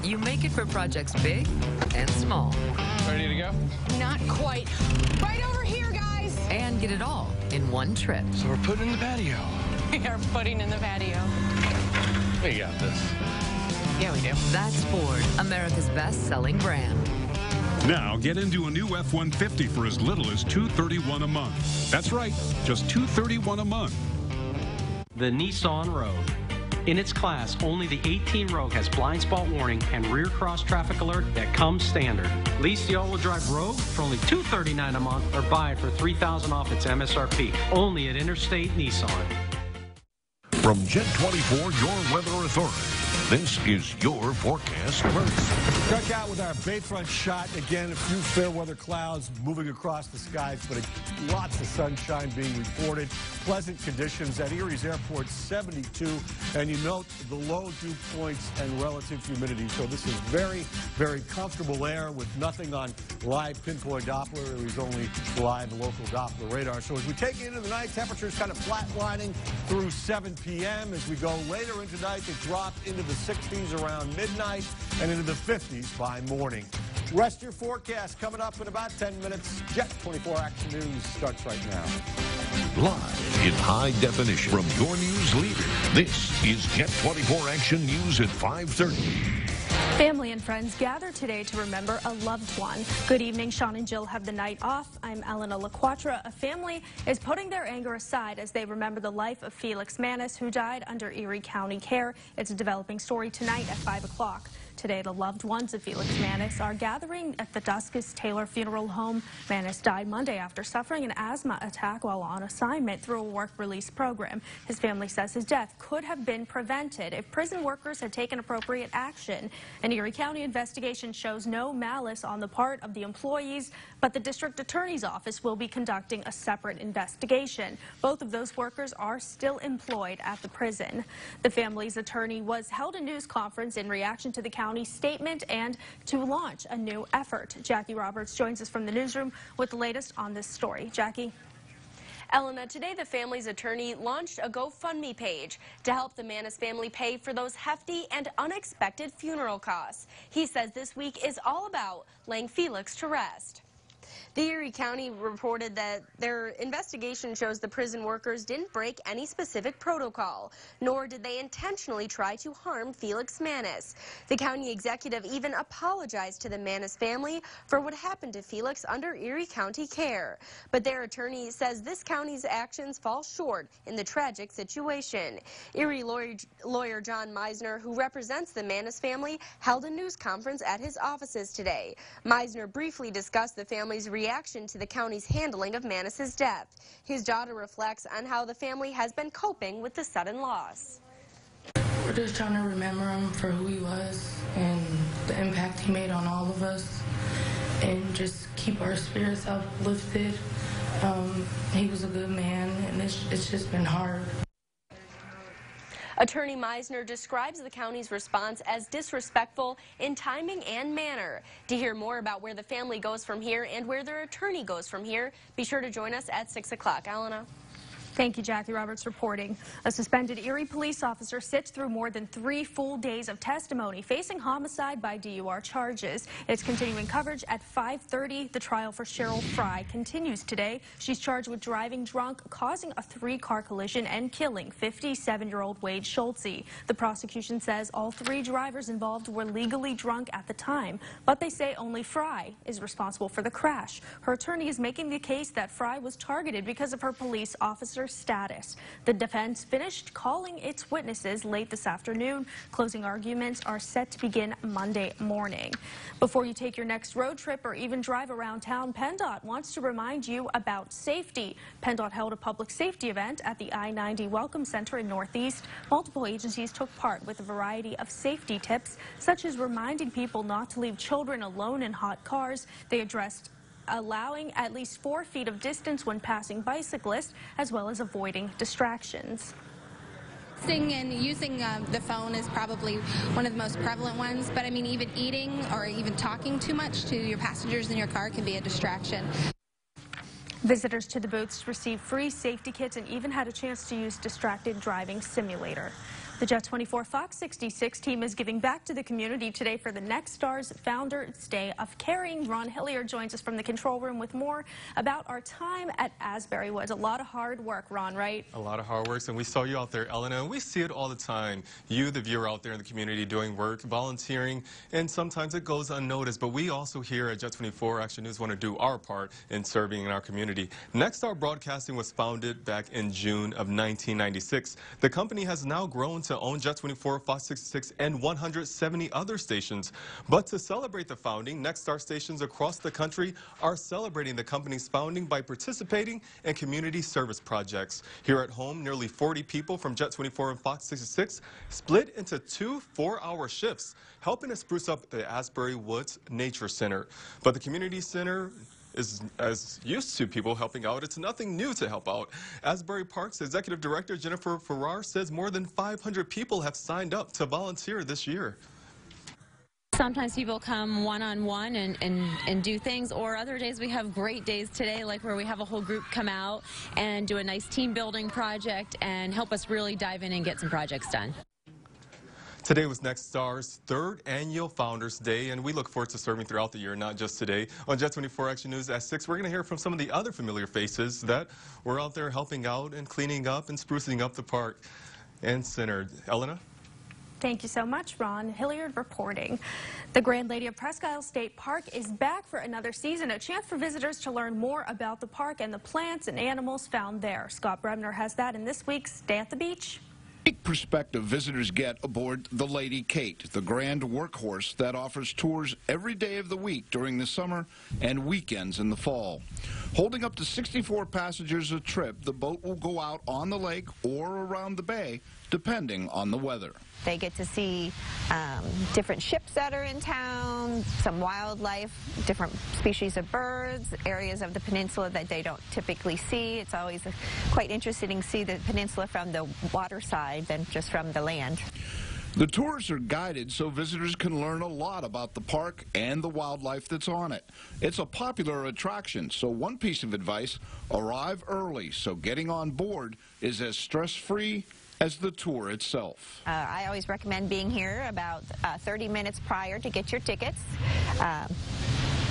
You make it for projects big and small. Ready to go? Not quite. Right over here, guys. And get it all in one trip. So we're putting in the patio. We are putting in the patio. We got this. Yeah, we do. That's Ford, America's best-selling brand. Now get into a new F-150 for as little as $231 a month. That's right, just $231 a month. The Nissan Rogue. In its class, only the 18 Rogue has blind spot warning and rear cross traffic alert that comes standard. Lease the all-wheel drive Rogue for only $239 a month or buy it for $3,000 off its MSRP. Only at Interstate Nissan. From Jet 24, your weather authority. This is your forecast first. Check out with our Bayfront shot. Again, a few fair weather clouds moving across the skies, but lots of sunshine being reported. Pleasant conditions at Erie's Airport, 72. And you note the low dew points and relative humidity. So this is very, very comfortable air with nothing on live pinpoint Doppler. There is only live local Doppler radar. So as we take it into the night, temperatures kind of flatlining through 7 p.m. As we go later into night, they drop into the 60s around midnight and into the 50s by morning. Rest of your forecast coming up in about 10 minutes. Jet 24 Action News starts right now. Live in high definition from your news leader. This is Jet 24 Action News at 5:30. Family and friends gather today to remember a loved one. Good evening. Sean and Jill have the night off. I'm Elena LaQuatra. A family is putting their anger aside as they remember the life of Felix Mannis, who died under Erie County care. It's a developing story tonight at 5 o'clock. Today, the loved ones of Felix Mannis are gathering at the Duskus Taylor Funeral Home. Mannis died Monday after suffering an asthma attack while on assignment through a work release program. His family says his death could have been prevented if prison workers had taken appropriate action. An Erie County investigation shows no malice on the part of the employees, but the district attorney's office will be conducting a separate investigation. Both of those workers are still employed at the prison. The family's attorney held a news conference in reaction to the county statement and to launch a new effort. Jackie Roberts joins us from the newsroom with the latest on this story. Jackie. Elena, today the family's attorney launched a GoFundMe page to help the Mannis family pay for those hefty and unexpected funeral costs. He says this week is all about laying Felix to rest. The Erie County reported that their investigation shows the prison workers didn't break any specific protocol, nor did they intentionally try to harm Felix Mannis. The county executive even apologized to the Mannis family for what happened to Felix under Erie County care. But their attorney says this county's actions fall short in the tragic situation. Erie lawyer John Meisner, who represents the Mannis family, held a news conference at his offices today. Meisner briefly discussed the family's reaction to the county's handling of Mannis's death. His daughter reflects on how the family has been coping with the sudden loss. We're just trying to remember him for who he was and the impact he made on all of us, and just keep our spirits uplifted. He was a good man, and it's just been hard. Attorney Meisner describes the county's response as disrespectful in timing and manner. To hear more about where the family goes from here and where their attorney goes from here, be sure to join us at 6 o'clock. Elena. Thank you, Jackie Roberts reporting. A suspended Erie police officer sits through more than 3 full days of testimony, facing homicide by DUR charges. It's continuing coverage at 5:30. The trial for Cheryl Fry continues today. She's charged with driving drunk, causing a 3-car collision, and killing 57-year-old Wade Schultze. The prosecution says all 3 drivers involved were legally drunk at the time, but they say only Fry is responsible for the crash. Her attorney is making the case that Fry was targeted because of her police officer status. The defense finished calling its witnesses late this afternoon. Closing arguments are set to begin Monday morning. Before you take your next road trip or even drive around town, PennDOT wants to remind you about safety. PennDOT held a public safety event at the I-90 Welcome Center in Northeast. Multiple agencies took part with a variety of safety tips, such as reminding people not to leave children alone in hot cars. They addressed allowing at least 4 feet of distance when passing bicyclists, as well as avoiding distractions. And using the phone is probably one of the most prevalent ones, but I mean, even eating or even talking too much to your passengers in your car can be a distraction. Visitors to the booths received free safety kits and even had a chance to use Distracted Driving Simulator. The Jet 24 Fox 66 team is giving back to the community today for the Next Stars Founders Day of Caring. Ron Hilliard joins us from the control room with more about our time at Asbury Woods. A lot of hard work, Ron, right? A lot of hard work, and we saw you out there, Elena, and we see it all the time. You, the viewer out there in the community, doing work, volunteering, and sometimes it goes unnoticed, but we also here at Jet 24 Action News want to do our part in serving in our community. Next Star Broadcasting was founded back in June of 1996. The company has now grown to own Jet 24, Fox 66, and 170 other stations. But to celebrate the founding, Next Star stations across the country are celebrating the company's founding by participating in community service projects. Here at home, nearly 40 people from Jet 24 and Fox 66 split into 2 4-hour shifts, helping to spruce up the Asbury Woods Nature Center. But the community center is as used to people helping out. It's nothing new to help out. Asbury Park's Executive Director Jennifer Farrar says more than 500 people have signed up to volunteer this year. Sometimes people come one-on-one and do things, or other days we have great days today, like where we have a whole group come out and do a nice team building project and help us really dive in and get some projects done. Today was Next Star's 3rd annual Founders Day, and we look forward to serving throughout the year, not just today. On Jet 24 Action News at 6, we're going to hear from some of the other familiar faces that were out there helping out and cleaning up and sprucing up the park and center. Elena? Thank you so much, Ron Hilliard reporting. The Grand Lady of Presque Isle State Park is back for another season, a chance for visitors to learn more about the park and the plants and animals found there. Scott Bremner has that in this week's Day at the Beach. Unique perspective visitors get aboard the Lady Kate, the grand workhorse that offers tours every day of the week during the summer and weekends in the fall. Holding up to 64 passengers a trip, the boat will go out on the lake or around the bay, depending on the weather. They get to see different ships that are in town, some wildlife, different species of birds, areas of the peninsula that they don't typically see. It's always quite interesting to see the peninsula from the water side than just from the land. The tours are guided so visitors can learn a lot about the park and the wildlife that's on it. It's a popular attraction, so one piece of advice, arrive early so getting on board is as stress-free as the tour itself. I always recommend being here about 30 minutes prior to get your tickets.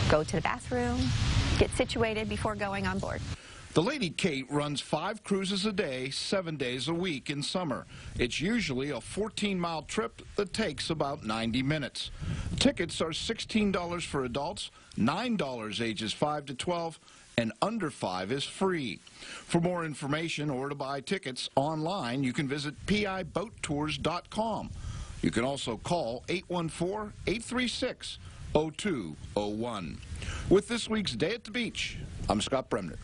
Go to the bathroom, get situated before going on board. The Lady Kate runs 5 cruises a day, 7 days a week in summer. It's usually a 14-mile trip that takes about 90 minutes. Tickets are $16 for adults, $9 ages 5 to 12, and under 5 is free. For more information or to buy tickets online, you can visit piboattours.com. You can also call 814-836-0201. With this week's Day at the Beach, I'm Scott Bremner.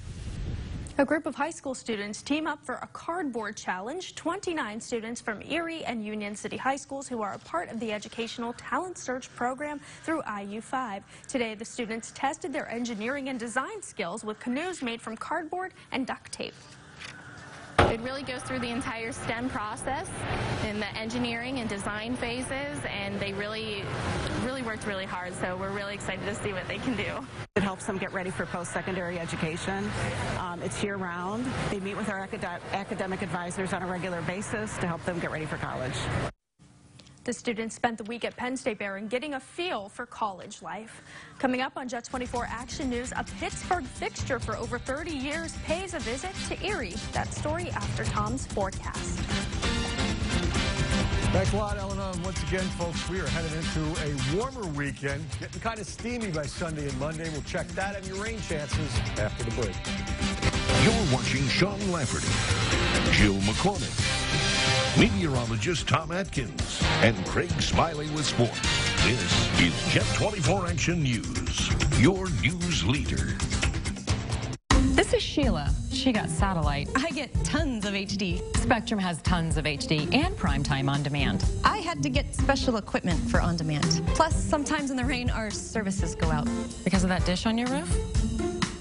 A group of high school students team up for a cardboard challenge. 29 students from Erie and Union City High Schools who are a part of the Educational Talent Search program through IU5. Today, the students tested their engineering and design skills with canoes made from cardboard and duct tape. It really goes through the entire STEM process in the engineering and design phases, and they really worked really hard, so we're really excited to see what they can do. It helps them get ready for post-secondary education. It's year-round. They meet with our academic advisors on a regular basis to help them get ready for college. The students spent the week at Penn State Barron getting a feel for college life. Coming up on Jet 24 Action News, a Pittsburgh fixture for over 30 years pays a visit to Erie. That story after Tom's forecast. Thanks a lot, Elena. And once again, folks, we are headed into a warmer weekend. Getting kind of steamy by Sunday and Monday. We'll check that and your rain chances after the break. You're watching Sean Lafferty, Jill McCormick, meteorologist Tom Atkins, and Craig Smiley with sports. This is Jet 24 Action News, your news leader. This is Sheila. She got satellite. I get tons of HD. Spectrum has tons of HD and primetime on demand. I had to get special equipment for on demand. Plus, sometimes in the rain, our services go out. Because of that dish on your roof?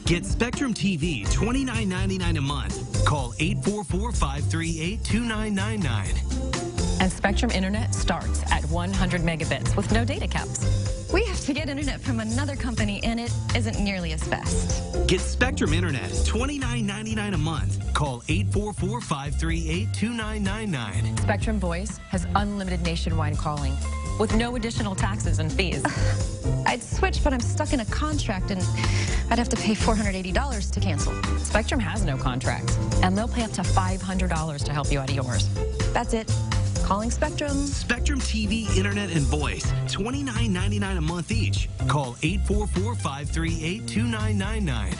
Get Spectrum TV $29.99 a month. Call 844-538-2999. And Spectrum Internet starts at 100 megabits with no data caps. We have to get internet from another company, and it isn't nearly as fast. Get Spectrum Internet, $29.99 a month. Call 844-538-2999. Spectrum Voice has unlimited nationwide calling with no additional taxes and fees. I'd switch, but I'm stuck in a contract, and I'd have to pay $480 to cancel. Spectrum has no contract, and they'll pay up to $500 to help you out of yours. That's it. Calling Spectrum. Spectrum TV, Internet, and Voice, $29.99 a month each. Call 844-538-2999.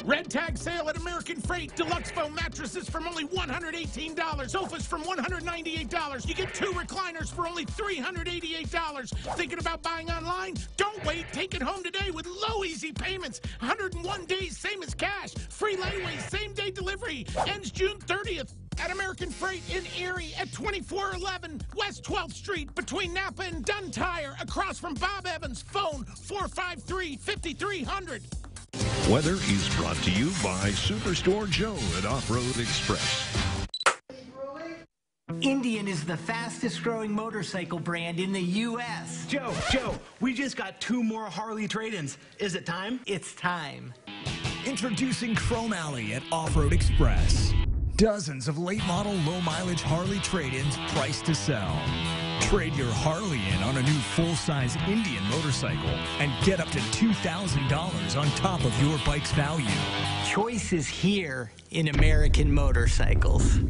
Red tag sale at American Freight. Deluxe foam mattresses from only $118. Sofas from $198. You get 2 recliners for only $388. Thinking about buying online? Don't wait. Take it home today with low easy payments. 101 days, same as cash. Free layaway, same day delivery. Ends June 30th. At American Freight in Erie at 2411 West 12th Street between Napa and Dunn Tire. Across from Bob Evans. Phone 453-5300. Weather is brought to you by Superstore Joe at Off-Road Express. Indian is the fastest growing motorcycle brand in the U.S. Joe, we just got 2 more Harley trade-ins. Is it time? It's time. Introducing Chrome Alley at Off-Road Express. Dozens of late model, low mileage Harley trade-ins priced to sell. Trade your Harley in on a new full-size Indian motorcycle and get up to $2,000 on top of your bike's value. Choice is here in American Motorcycles.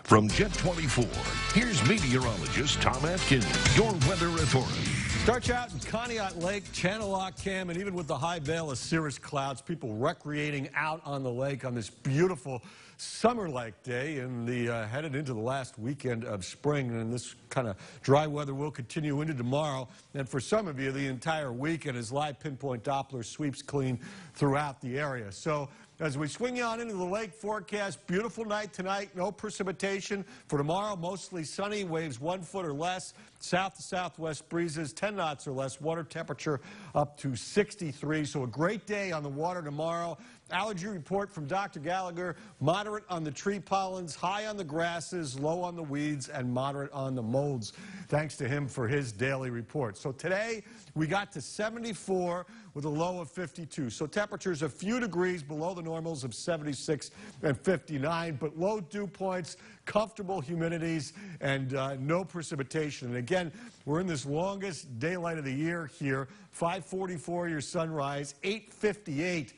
From Jet 24, here's meteorologist Tom Atkins, your weather authority. Starts out in Conneaut Lake, Channel Lock Cam, and even with the high veil of cirrus clouds, people recreating out on the lake on this beautiful summer-like day, and headed into the last weekend of spring, and this kind of dry weather will continue into tomorrow, and for some of you, the entire weekend as live pinpoint Doppler sweeps clean throughout the area. So as we swing on into the lake forecast, beautiful night tonight, no precipitation. For tomorrow, mostly sunny, waves 1 foot or less, south to southwest breezes, 10 knots or less, water temperature up to 63. So a great day on the water tomorrow. Allergy report from Dr. Gallagher, moderate on the tree pollens, high on the grasses, low on the weeds, and moderate on the molds. Thanks to him for his daily report. So today, we got to 74 with a low of 52. So temperatures a few degrees below the normals of 76 and 59, but low dew points, comfortable humidities, and no precipitation. And again, we're in this longest daylight of the year here. 5:44 your sunrise, 8:58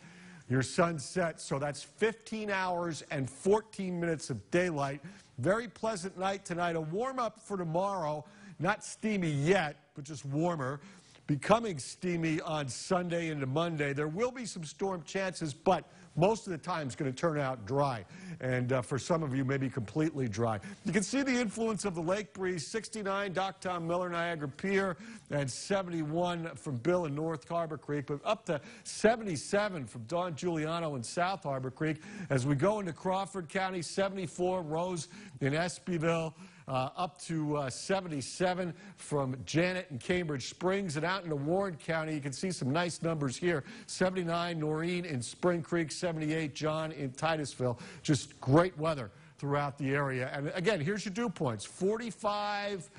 your sunset. So that's 15 hours and 14 minutes of daylight. Very pleasant night tonight. A warm-up for tomorrow. Not steamy yet, but just warmer. Becoming steamy on Sunday into Monday. There will be some storm chances, but most of the time it's going to turn out dry. And for some of you, maybe completely dry. You can see the influence of the lake breeze, 69, Doc Tom Miller, Niagara Pier, and 71 from Bill in North Harbor Creek, but up to 77 from Don Giuliano in South Harbor Creek. As we go into Crawford County, 74, Rose in Espyville, up to 77 from Janet in Cambridge Springs, and out into Warren County, you can see some nice numbers here. 79, Noreen in Spring Creek, 78, John in Titusville. Just great weather throughout the area. And again, here's your dew points, 45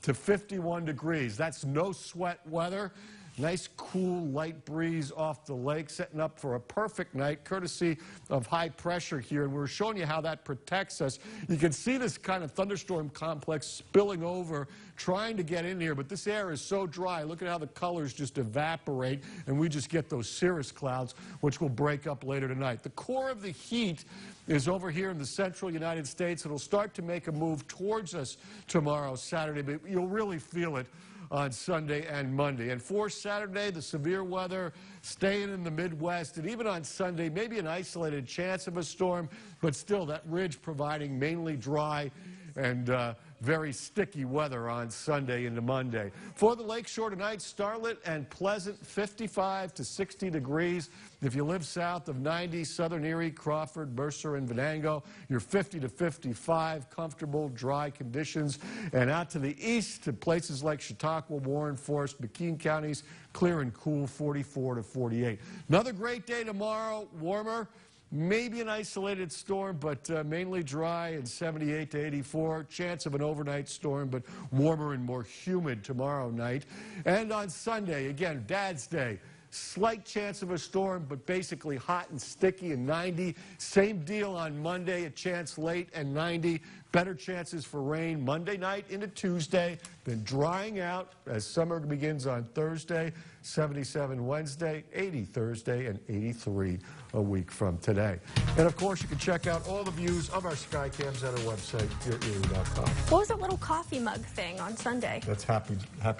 to 51 degrees. That's no sweat weather. Nice, cool, light breeze off the lake, setting up for a perfect night, courtesy of high pressure here. And we're showing you how that protects us. You can see this kind of thunderstorm complex spilling over, trying to get in here. But this air is so dry. Look at how the colors just evaporate, and we just get those cirrus clouds, which will break up later tonight. The core of the heat is over here in the central United States. It'll start to make a move towards us tomorrow, Saturday, but you'll really feel it on Sunday and Monday. And for Saturday, the severe weather staying in the Midwest, and even on Sunday, maybe an isolated chance of a storm, but still that ridge providing mainly dry and very sticky weather on Sunday into Monday. For the lakeshore tonight, starlit and pleasant, 55 to 60 degrees. If you live south of 90, southern Erie, Crawford, Mercer, and Venango, you're 50 to 55, comfortable, dry conditions. And out to the east to places like Chautauqua, Warren, Forest, McKean counties, clear and cool, 44 to 48. Another great day tomorrow, warmer. Maybe an isolated storm, but mainly dry and 78 to 84. Chance of an overnight storm, but warmer and more humid tomorrow night. And on Sunday, again, Dad's Day. Slight chance of a storm, but basically hot and sticky and 90. Same deal on Monday, a chance late and 90. Better chances for rain Monday night into Tuesday, then drying out as summer begins on Thursday. 77 Wednesday, 80 Thursday, and 83 a week from today. And of course, you can check out all the views of our Skycams at our website, YourErie.com. What was that little coffee mug thing on Sunday? That's Happy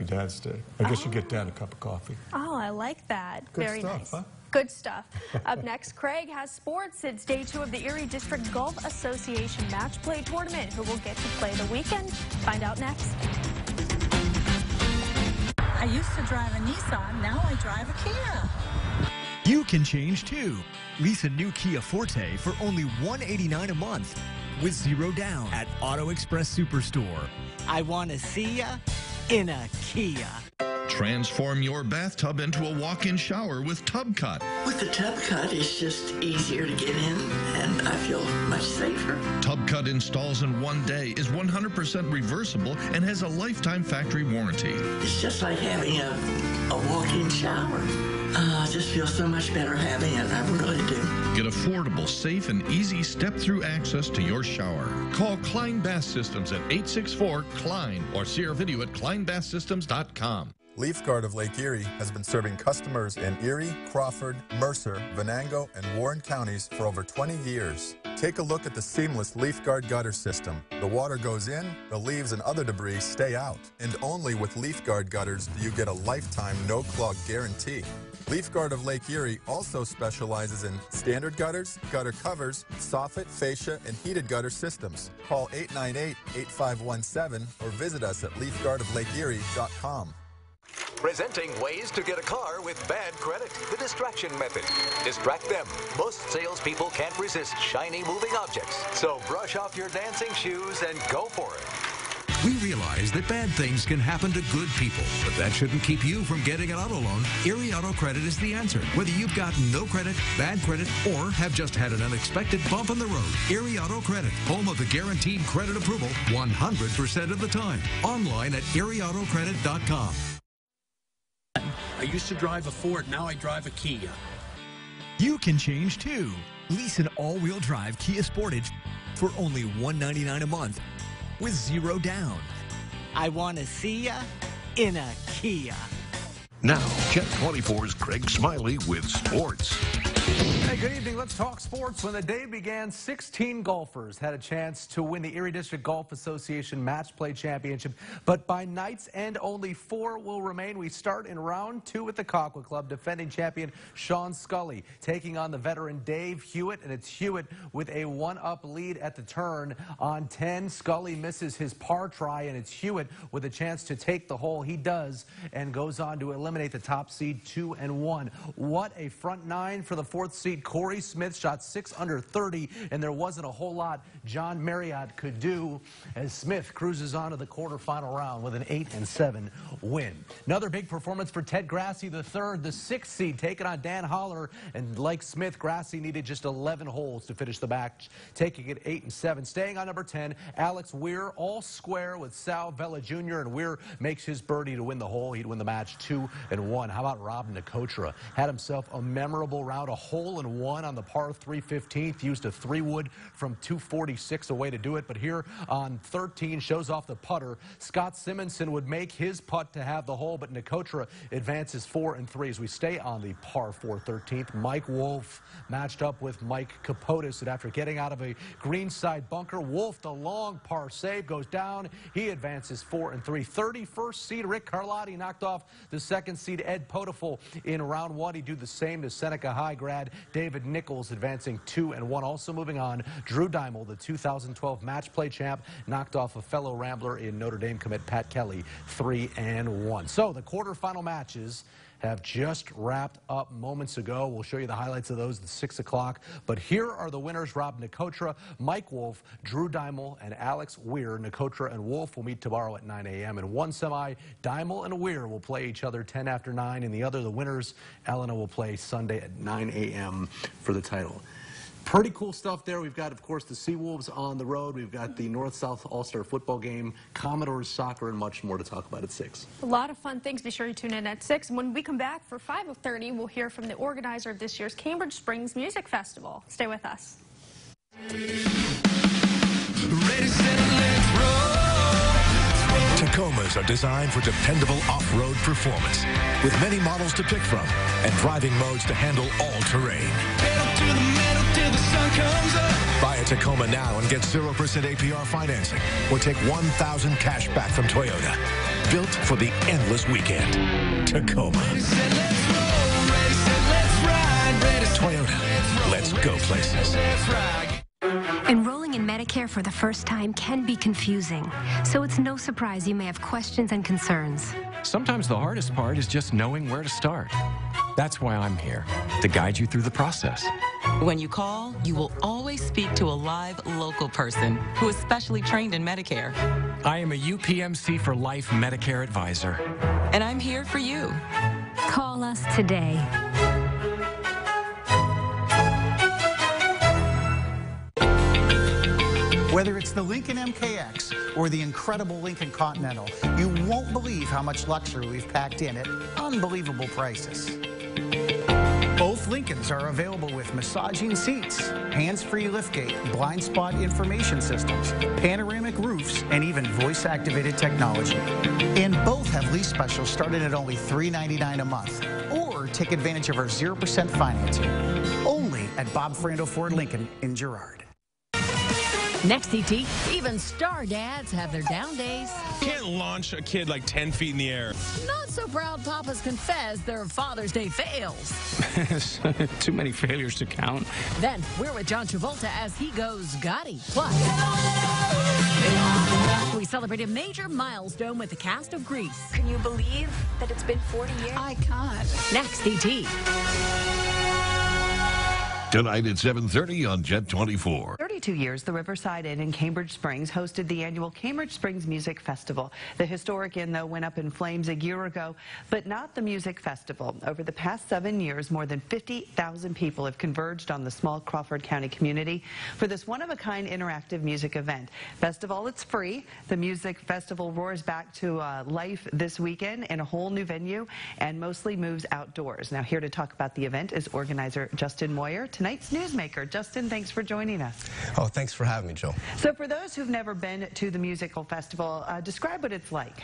Dad's Day. I guess you get Dad a cup of coffee. Oh, I like that. Good Very stuff, nice. huh? Good stuff. Up next, Craig has sports. It's day 2 of the Erie District Golf Association Match Play Tournament. Who will get to play the weekend? Find out next. I used to drive a Nissan, now I drive a Kia. You can change too. Lease a new Kia Forte for only $189 a month with 0 down at Auto Express Superstore. I want to see ya in a Kia. Transform your bathtub into a walk-in shower with TubCut. With the TubCut, it's just easier to get in, and I feel much safer. TubCut installs in 1 day, is 100% reversible, and has a lifetime factory warranty. It's just like having a walk-in shower. I just feel so much better having it, I really do. Get affordable, safe, and easy step-through access to your shower. Call Klein Bath Systems at 864-KLEIN or see our video at kleinbathsystems.com. LeafGuard of Lake Erie has been serving customers in Erie, Crawford, Mercer, Venango, and Warren counties for over 20 years. Take a look at the seamless LeafGuard gutter system. The water goes in, the leaves and other debris stay out. And only with LeafGuard gutters do you get a lifetime no-clog guarantee. LeafGuard of Lake Erie also specializes in standard gutters, gutter covers, soffit, fascia, and heated gutter systems. Call 898-8517 or visit us at leafguardoflakeerie.com. Presenting ways to get a car with bad credit. The distraction method. Distract them. Most salespeople can't resist shiny moving objects. So brush off your dancing shoes and go for it. We realize that bad things can happen to good people, but that shouldn't keep you from getting an auto loan. Erie Auto Credit is the answer. Whether you've got no credit, bad credit, or have just had an unexpected bump in the road, Erie Auto Credit, home of the guaranteed credit approval 100% of the time. Online at erieautocredit.com. I used to drive a Ford, now I drive a Kia. You can change too. Lease an all-wheel drive Kia Sportage for only $199 a month with 0 down. I want to see ya in a Kia. Now, Jet 24's Craig Smiley with sports. Hey, good evening. Let's talk sports. When the day began, 16 golfers had a chance to win the Erie District Golf Association Match Play Championship. But by night's end, only 4 will remain. We start in round 2 at the Coqua Club. Defending champion Sean Scully taking on the veteran Dave Hewitt. And it's Hewitt with a 1-up lead at the turn on 10. Scully misses his par try, and it's Hewitt with a chance to take the hole. He does, and goes on to eliminate the top seed 2 and 1. What a front 9 for the 4th seed. Corey Smith shot 6 under 30, and there wasn't a whole lot John Marriott could do as Smith cruises on to the quarterfinal round with an 8-7 win. Another big performance for Ted Grassi III, the 6th seed, taking on Dan Holler, and like Smith, Grassi needed just 11 holes to finish the match, taking it 8-7. Staying on number 10, Alex Weir, all square with Sal Vella Jr., and Weir makes his birdie to win the hole. He'd win the match 2-1. How about Rob Nicotra? Had himself a memorable round, a hole-in-one on the par 3 15th, used a 3-wood from 246 away to do it, but here on 13 shows off the putter. Scott Simonson would make his putt to have the hole, but Nicotra advances 4-3 as we stay on the par 4 13th. Mike Wolf matched up with Mike Capotis, and after getting out of a greenside bunker, Wolf, the long par save, goes down. He advances 4-3. 31st seed Rick Carlotti knocked off the 2nd seed Ed Potiful in round 1. He'd do the same to Seneca High grad David Nichols, advancing 2-1. Also moving on, Drew Dymel, the 2012 match play champ, knocked off a fellow Rambler in Notre Dame commit Pat Kelly 3-1. So the quarterfinal matches have just wrapped up moments ago. We'll show you the highlights of those at 6 o'clock. But here are the winners: Rob Nicotra, Mike Wolf, Drew Dymel, and Alex Weir. Nicotra and Wolf will meet tomorrow at 9 a.m. In one semi, Dymel and Weir will play each other 10 after 9. In the other, the winners, Elena, will play Sunday at 9 a.m. for the title. Pretty cool stuff there. We've got, of course, the Seawolves on the road. We've got the North-South All-Star football game, Commodores soccer, and much more to talk about at 6. A lot of fun things. Be sure you tune in at 6. And when we come back for 5:30, we'll hear from the organizer of this year's Cambridge Springs Music Festival. Stay with us. Ready, set, let's roll. Tacomas are designed for dependable off-road performance, with many models to pick from and driving modes to handle all terrain. Pedal to the metal till the sun comes up. Buy a Tacoma now and get 0% APR financing, or take $1,000 cash back from Toyota. Built for the endless weekend. Tacoma. Ready, set, let's roll. Ready, set, let's ride. Ready, Toyota. Let's go places. Let's ride. Enrolling in Medicare for the first time can be confusing, so it's no surprise you may have questions and concerns. Sometimes the hardest part is just knowing where to start. That's why I'm here, to guide you through the process. When you call, you will always speak to a live local person who is specially trained in Medicare. I am a UPMC for Life Medicare advisor. And I'm here for you. Call us today. Whether it's the Lincoln MKX or the incredible Lincoln Continental, you won't believe how much luxury we've packed in at unbelievable prices. Both Lincolns are available with massaging seats, hands-free liftgate, blind spot information systems, panoramic roofs, and even voice-activated technology. And both have lease specials starting at only $399 a month. Or take advantage of our 0% financing. Only at Bob Frando Ford Lincoln in Girard. Next, CT, even star dads have their down days. Can't launch a kid like 10 feet in the air. Not so proud papas confess their Father's Day fails. Too many failures to count. Then we're with John Travolta as he goes Gotti. Plus, we celebrate a major milestone with the cast of Grease. Can you believe that it's been 40 years? I can't. Next, CT. Tonight at 7:30 on Jet 24. 32 years, the Riverside Inn in Cambridge Springs hosted the annual Cambridge Springs Music Festival. The historic inn, though, went up in flames a year ago, but not the music festival. Over the past 7 years, more than 50,000 people have converged on the small Crawford County community for this one-of-a-kind interactive music event. Best of all, it's free. The music festival roars back to life this weekend in a whole new venue and mostly moves outdoors. Now, here to talk about the event is organizer Justin Moyer, tonight's newsmaker. Justin, thanks for joining us. Oh, thanks for having me, Jill. So for those who've never been to the musical festival, describe what it's like.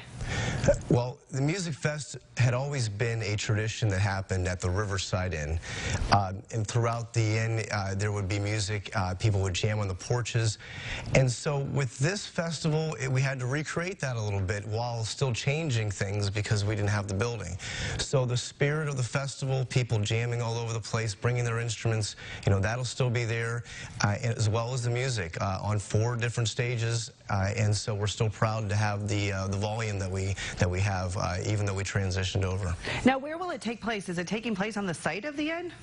Well, the Music Fest had always been a tradition that happened at the Riverside Inn. And throughout the inn, there would be music. People would jam on the porches. And so with this festival, we had to recreate that a little bit while still changing things because we didn't have the building. So the spirit of the festival, people jamming all over the place, bringing their instruments, you know, that'll still be there, as well as the music on 4 different stages. And so we're still proud to have the volume that we have, even though we transitioned over. Now, where will it take place? Is it taking place on the site of the inn?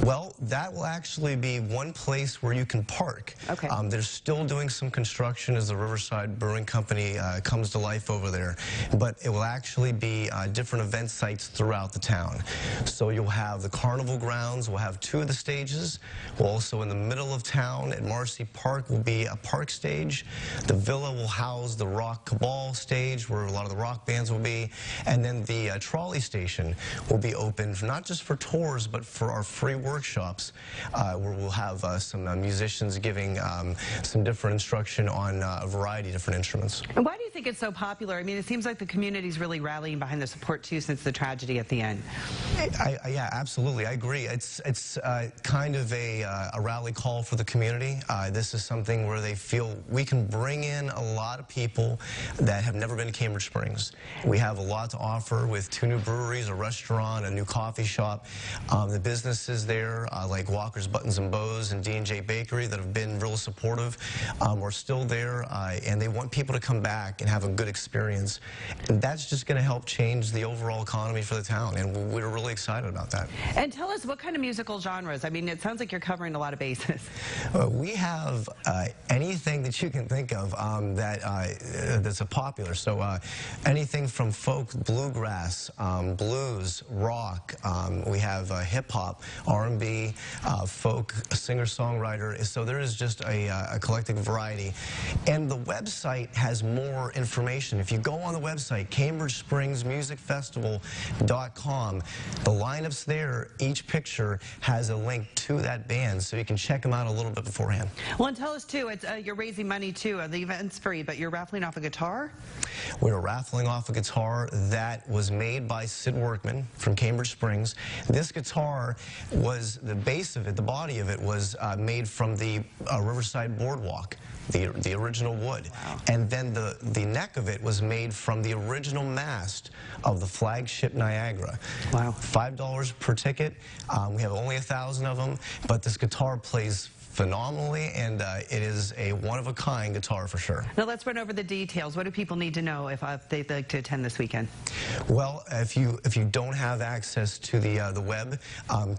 Well, that will actually be one place where you can park. Okay. They're still doing some construction as the Riverside Brewing Company comes to life over there, but it will actually be different event sites throughout the town. So you'll have the carnival grounds. We'll have 2 of the stages. We'll also, in the middle of town at Marcy Park, will be a park stage. The Villa will house the Rock Cabal stage, where a lot of the rock bands will be, and then the trolley station will be open not just for tours, but for our free workshops, where we'll have some musicians giving some different instruction on a variety of different instruments. And why do you think it's so popular? I mean, it seems like the community's really rallying behind the support, too, since the tragedy at the end. Yeah, absolutely. I agree. It's kind of a rally call for the community. This is something where they feel we can bring in a lot of people that have never been to Cambridge Springs. We have a lot to offer with 2 new breweries, a restaurant, a new coffee shop. The businesses there, like Walker's Buttons and Bows and D&J Bakery, that have been real supportive, are still there, and they want people to come back and have a good experience. And that's just going to help change the overall economy for the town, and we're really excited about that. And tell us, what kind of musical genres? I mean, it sounds like you're covering a lot of bases. We have anything that you can think of that's a popular. So anything from folk, bluegrass, blues, rock. We have hip-hop, R&B, folk, singer-songwriter. So there is just a eclectic variety. And the website has more information. If you go on the website, CambridgeSpringsMusicFestival.com, the lineups there, each picture has a link to that band, so you can check them out a little bit beforehand. Well, and tell us, too, you're raising money, too. The event's free, but you're raffling off a guitar? We're raffling off a guitar that was made by Sid Workman from Cambridge Springs. This guitar was, the base of it, the body of it, was made from the Riverside Boardwalk, the original wood. Wow. And then the neck of it was made from the original mast of the flagship Niagara. Wow. $5 per ticket. We have only 1,000 of them, but this guitar plays phenomenally, and it is a one-of-a-kind guitar for sure. Now let's run over the details. What do people need to know if they'd like to attend this weekend? Well, if you don't have access to the web,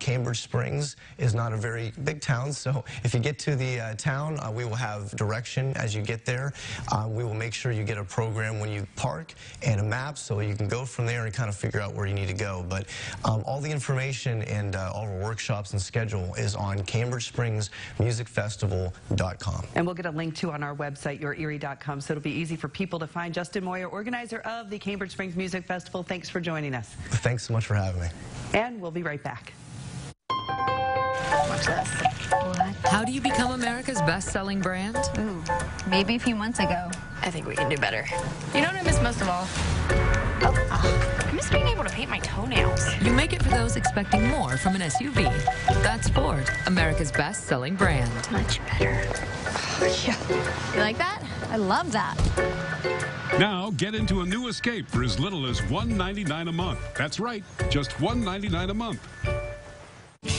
Cambridge Springs is not a very big town, so if you get to the town, we will have direction as you get there. We will make sure you get a program when you park and a map, so you can go from there and kind of figure out where you need to go. But all the information and all our workshops and schedule is on CambridgeSpringsMusicFestival.com. And we'll get a link to on our website, yourerie.com, so it'll be easy for people to find. Justin Moyer, organizer of the Cambridge Springs Music Festival, thanks for joining us. Thanks so much for having me. And we'll be right back. Watch this. What? How do you become America's best-selling brand? Ooh, maybe a few months ago. I think we can do better. You know what I miss most of all? I miss being able to paint my toenails. You make it for those expecting more from an SUV. That's Ford, America's best-selling brand. Much better. Yeah. You like that? I love that. Now, get into a new Escape for as little as $199 a month. That's right, just $199 a month.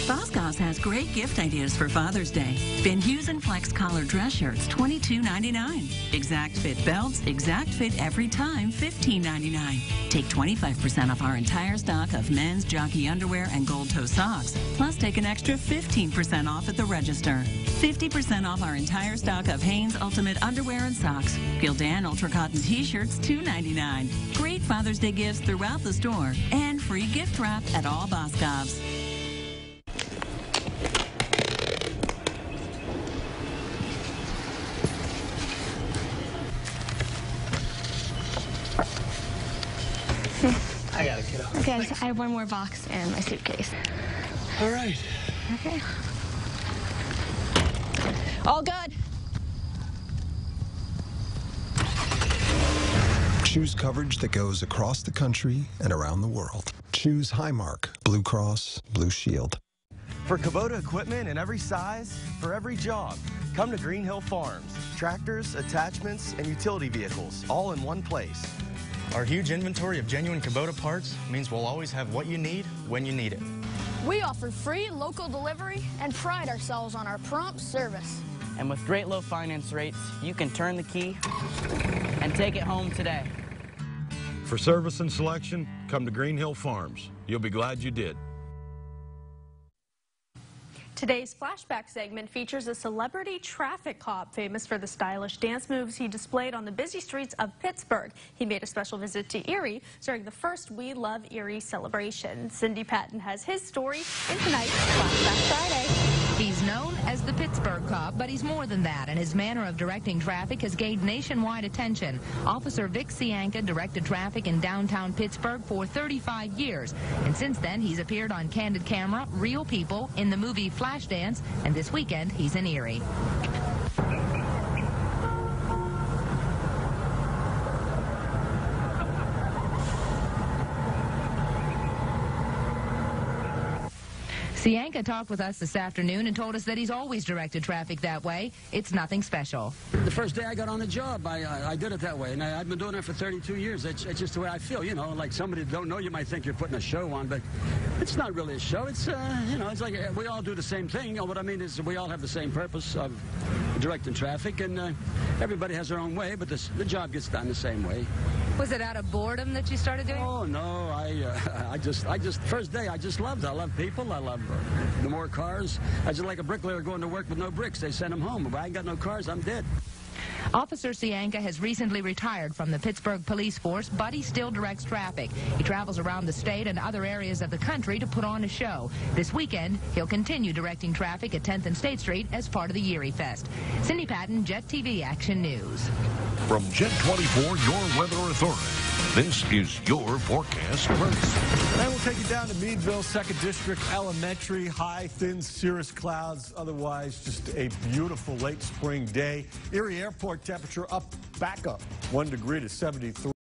Boscov's has great gift ideas for Father's Day. Ben Hughes and Flex collar dress shirts, $22.99. Exact fit belts, exact fit every time, $15.99. Take 25% off our entire stock of men's jockey underwear and gold toe socks. Plus, take an extra 15% off at the register. 50% off our entire stock of Hanes Ultimate underwear and socks. Gildan Ultra Cotton t-shirts, $2.99. Great Father's Day gifts throughout the store and free gift wrap at all Boscov's. I got it, kiddo. Okay, I have one more box and my suitcase. All right. Okay. All good. Choose coverage that goes across the country and around the world. Choose Highmark, Blue Cross, Blue Shield. For Kubota equipment in every size, for every job, come to Green Hill Farms. Tractors, attachments, and utility vehicles, all in one place. Our huge inventory of genuine Kubota parts means we'll always have what you need when you need it. We offer free local delivery and pride ourselves on our prompt service. And with great low finance rates, you can turn the key and take it home today. For service and selection, come to Green Hill Farms. You'll be glad you did. Today's flashback segment features a celebrity traffic cop famous for the stylish dance moves he displayed on the busy streets of Pittsburgh. He made a special visit to Erie during the first We Love Erie celebration. Cindy Patton has his story in tonight's Flashback Friday. He's known as the Pittsburgh Cop, but he's more than that, and his manner of directing traffic has gained nationwide attention. Officer Vic Cianca directed traffic in downtown Pittsburgh for 35 years, and since then he's appeared on Candid Camera, Real People, in the movie Flashdance, and this weekend he's in Erie. Cianca talked with us this afternoon and told us that he's always directed traffic that way. It's nothing special. The first day I got on the job, I did it that way, and I've been doing it for 32 years. It's just the way I feel, you know, like somebody that don't know you might think you're putting a show on, but It's not really a show. It's, you know, it's like we all do the same thing. You know, what I mean is we all have the same purpose of directing traffic, and everybody has their own way, but the job gets done the same way. Was it out of boredom that you started doing? Oh, no. I just, first day, I just loved it. I love people. I love the more cars. I just like a bricklayer going to work with no bricks. They send them home. If I ain't got no cars, I'm dead. Officer Cianca has recently retired from the Pittsburgh police force, but he still directs traffic. He travels around the state and other areas of the country to put on a show. This weekend, he'll continue directing traffic at 10th and State Street as part of the Erie Fest. Cindy Patton, Jet TV Action News. From Jet 24, your weather authority, this is your forecast first. And we'll take you down to Meadville, 2nd District Elementary. High, thin, cirrus clouds. Otherwise, just a beautiful late spring day. Erie Airport temperature back up 1 degree to 73.